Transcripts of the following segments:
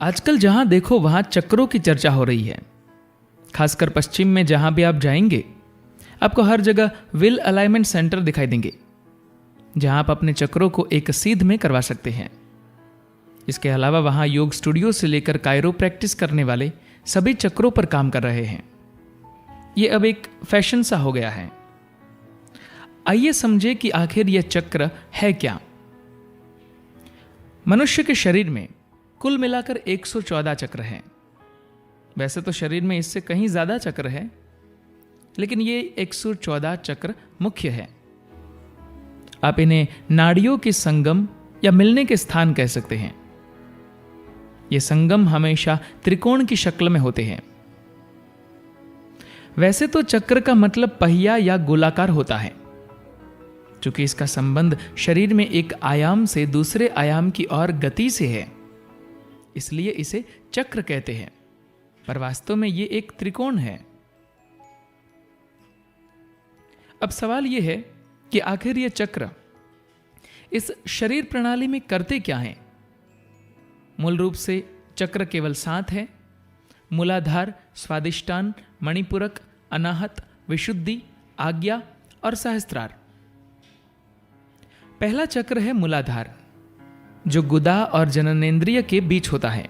आजकल जहां देखो वहां चक्रों की चर्चा हो रही है। खासकर पश्चिम में जहां भी आप जाएंगे, आपको हर जगह विल अलाइनमेंट सेंटर दिखाई देंगे, जहां आप अपने चक्रों को एक सीध में करवा सकते हैं। इसके अलावा वहां योग स्टूडियो से लेकर कायरो प्रैक्टिस करने वाले सभी चक्रों पर काम कर रहे हैं। यह अब एक फैशन सा हो गया है। आइए समझे कि आखिर यह चक्र है क्या। मनुष्य के शरीर में कुल मिलाकर 114 चक्र हैं। वैसे तो शरीर में इससे कहीं ज्यादा चक्र है, लेकिन ये 114 चक्र मुख्य है। आप इन्हें नाड़ियों के संगम या मिलने के स्थान कह सकते हैं। ये संगम हमेशा त्रिकोण की शक्ल में होते हैं। वैसे तो चक्र का मतलब पहिया या गोलाकार होता है। चूंकि इसका संबंध शरीर में एक आयाम से दूसरे आयाम की ओर गति से है, इसलिए इसे चक्र कहते हैं, पर वास्तव में यह एक त्रिकोण है। अब सवाल यह है कि आखिर यह चक्र इस शरीर प्रणाली में करते क्या हैं। मूल रूप से चक्र केवल 7 है: मूलाधार, स्वादिष्टान, मणिपुरक, अनाहत, विशुद्धि, आज्ञा और सहस्त्रार। पहला चक्र है मूलाधार, जो गुदा और जननेंद्रिय के बीच होता है।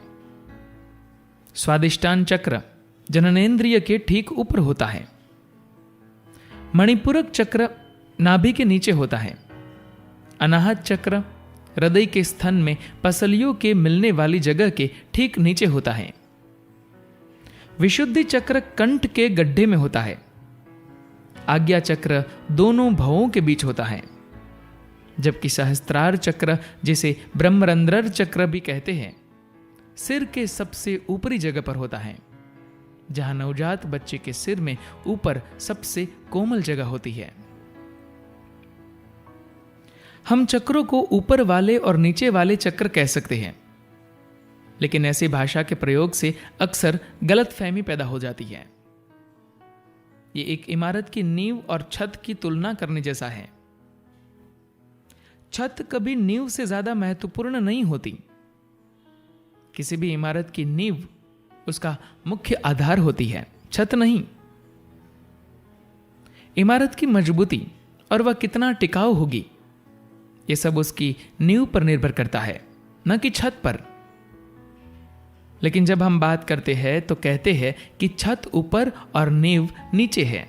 स्वादिष्टान चक्र जननेंद्रिय के ठीक ऊपर होता है। मणिपुरक चक्र नाभि के नीचे होता है। अनाहत चक्र हृदय के स्थन में पसलियों के मिलने वाली जगह के ठीक नीचे होता है। विशुद्धि चक्र कंठ के गड्ढे में होता है। आज्ञा चक्र दोनों भवों के बीच होता है, जबकि सहस्त्रार चक्र, जिसे ब्रह्मरंध्र चक्र भी कहते हैं, सिर के सबसे ऊपरी जगह पर होता है, जहां नवजात बच्चे के सिर में ऊपर सबसे कोमल जगह होती है। हम चक्रों को ऊपर वाले और नीचे वाले चक्र कह सकते हैं, लेकिन ऐसी भाषा के प्रयोग से अक्सर गलतफहमी पैदा हो जाती है। यह एक इमारत की नींव और छत की तुलना करने जैसा है। छत कभी नींव से ज्यादा महत्वपूर्ण नहीं होती। किसी भी इमारत की नींव उसका मुख्य आधार होती है, छत नहीं। इमारत की मजबूती और वह कितना टिकाऊ होगी, यह सब उसकी नींव पर निर्भर करता है, न कि छत पर। लेकिन जब हम बात करते हैं तो कहते हैं कि छत ऊपर और नींव नीचे है।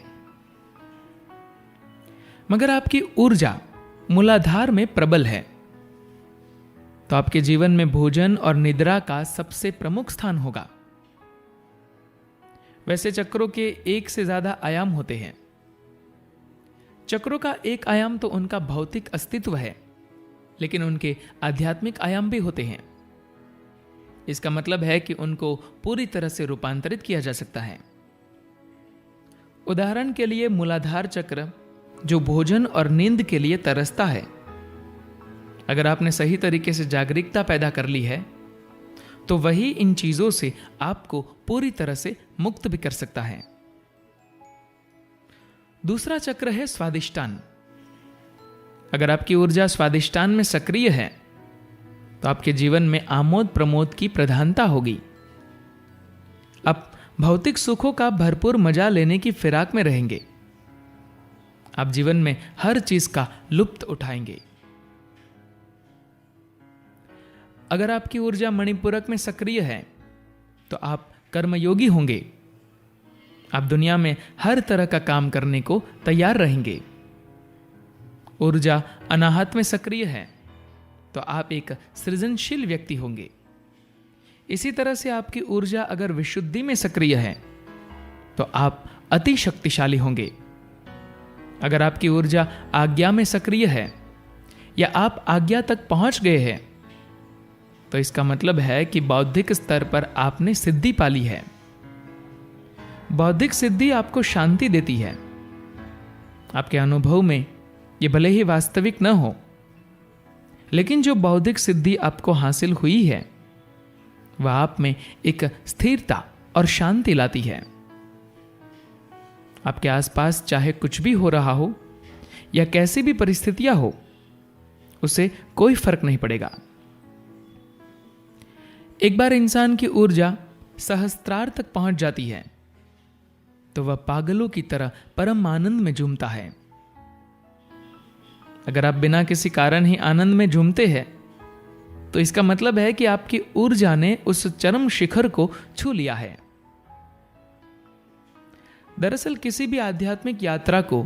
मगर आपकी ऊर्जा मूलाधार में प्रबल है, तो आपके जीवन में भोजन और निद्रा का सबसे प्रमुख स्थान होगा। वैसे चक्रों के एक से ज्यादा आयाम होते हैं। चक्रों का एक आयाम तो उनका भौतिक अस्तित्व है, लेकिन उनके आध्यात्मिक आयाम भी होते हैं। इसका मतलब है कि उनको पूरी तरह से रूपांतरित किया जा सकता है। उदाहरण के लिए मूलाधार चक्र, जो भोजन और नींद के लिए तरसता है, अगर आपने सही तरीके से जागरूकता पैदा कर ली है, तो वही इन चीजों से आपको पूरी तरह से मुक्त भी कर सकता है। दूसरा चक्र है स्वादिष्टान। अगर आपकी ऊर्जा स्वादिष्टान में सक्रिय है, तो आपके जीवन में आमोद प्रमोद की प्रधानता होगी। आप भौतिक सुखों का भरपूर मजा लेने की फिराक में रहेंगे। आप जीवन में हर चीज का लुत्फ उठाएंगे। अगर आपकी ऊर्जा मणिपुरक में सक्रिय है, तो आप कर्मयोगी होंगे। आप दुनिया में हर तरह का काम करने को तैयार रहेंगे। ऊर्जा अनाहत में सक्रिय है, तो आप एक सृजनशील व्यक्ति होंगे। इसी तरह से आपकी ऊर्जा अगर विशुद्धि में सक्रिय है, तो आप अति शक्तिशाली होंगे। अगर आपकी ऊर्जा आज्ञा में सक्रिय है, या आप आज्ञा तक पहुंच गए हैं, तो इसका मतलब है कि बौद्धिक स्तर पर आपने सिद्धि पाली है। बौद्धिक सिद्धि आपको शांति देती है। आपके अनुभव में यह भले ही वास्तविक न हो, लेकिन जो बौद्धिक सिद्धि आपको हासिल हुई है, वह आप में एक स्थिरता और शांति लाती है। आपके आसपास चाहे कुछ भी हो रहा हो या कैसी भी परिस्थितियां हो, उसे कोई फर्क नहीं पड़ेगा। एक बार इंसान की ऊर्जा सहस्त्रार तक पहुंच जाती है तो वह पागलों की तरह परम आनंद में झूमता है। अगर आप बिना किसी कारण ही आनंद में झूमते हैं तो इसका मतलब है कि आपकी ऊर्जा ने उस चरम शिखर को छू लिया है। दरअसल किसी भी आध्यात्मिक यात्रा को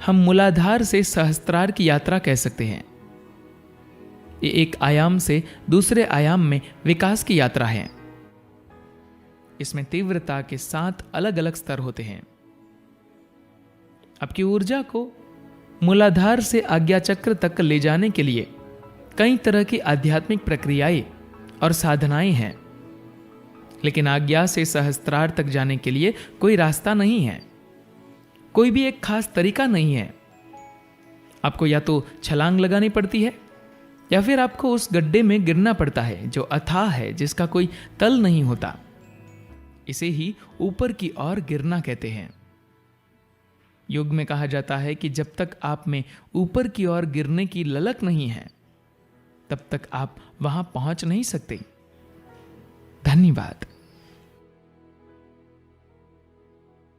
हम मूलाधार से सहस्त्रार की यात्रा कह सकते हैं। ये एक आयाम से दूसरे आयाम में विकास की यात्रा है। इसमें तीव्रता के 7 अलग अलग स्तर होते हैं। आपकी ऊर्जा को मूलाधार से आज्ञा चक्र तक ले जाने के लिए कई तरह की आध्यात्मिक प्रक्रियाएं और साधनाएं हैं, लेकिन आज्ञा से सहस्त्रार तक जाने के लिए कोई रास्ता नहीं है, कोई भी एक खास तरीका नहीं है। आपको या तो छलांग लगानी पड़ती है या फिर आपको उस गड्ढे में गिरना पड़ता है जो अथाह है, जिसका कोई तल नहीं होता। इसे ही ऊपर की ओर गिरना कहते हैं। योग में कहा जाता है कि जब तक आप में ऊपर की ओर गिरने की ललक नहीं है तब तक आप वहां पहुंच नहीं सकते। धन्यवाद।